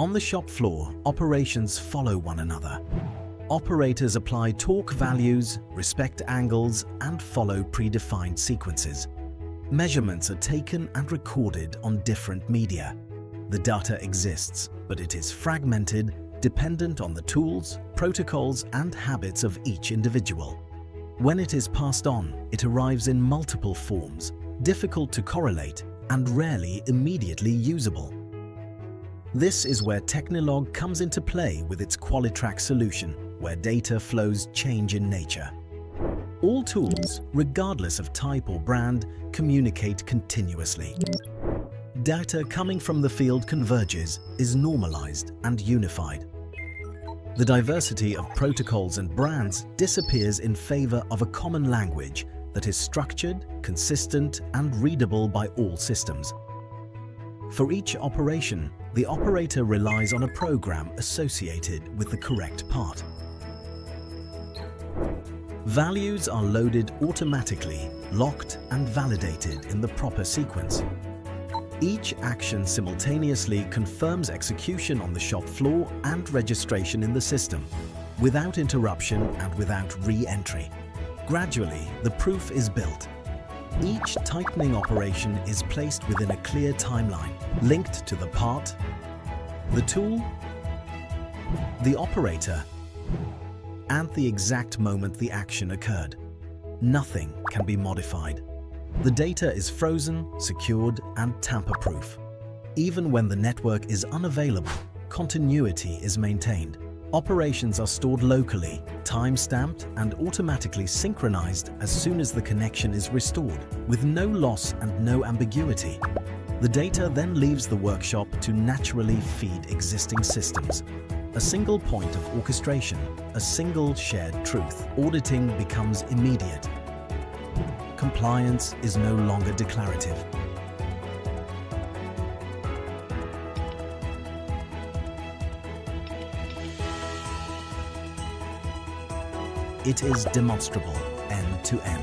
On the shop floor, operations follow one another. Operators apply torque values, respect angles, and follow predefined sequences. Measurements are taken and recorded on different media. The data exists, but it is fragmented, dependent on the tools, protocols, and habits of each individual. When it is passed on, it arrives in multiple forms, difficult to correlate, and rarely immediately usable. This is where Technilog comes into play with its Qualitrack solution, where data flows change in nature. All tools, regardless of type or brand, communicate continuously. Data coming from the field converges, is normalized and unified. The diversity of protocols and brands disappears in favor of a common language that is structured, consistent, and readable by all systems. For each operation, the operator relies on a program associated with the correct part. Values are loaded automatically, locked and validated in the proper sequence. Each action simultaneously confirms execution on the shop floor and registration in the system, without interruption and without re-entry. Gradually, the proof is built. Each tightening operation is placed within a clear timeline, linked to the part, the tool, the operator, and the exact moment the action occurred. Nothing can be modified. The data is frozen, secured, and tamper-proof. Even when the network is unavailable, continuity is maintained. Operations are stored locally, time-stamped, and automatically synchronized as soon as the connection is restored, with no loss and no ambiguity. The data then leaves the workshop to naturally feed existing systems. A single point of orchestration, a single shared truth. Auditing becomes immediate. Compliance is no longer declarative. It is demonstrable end to end.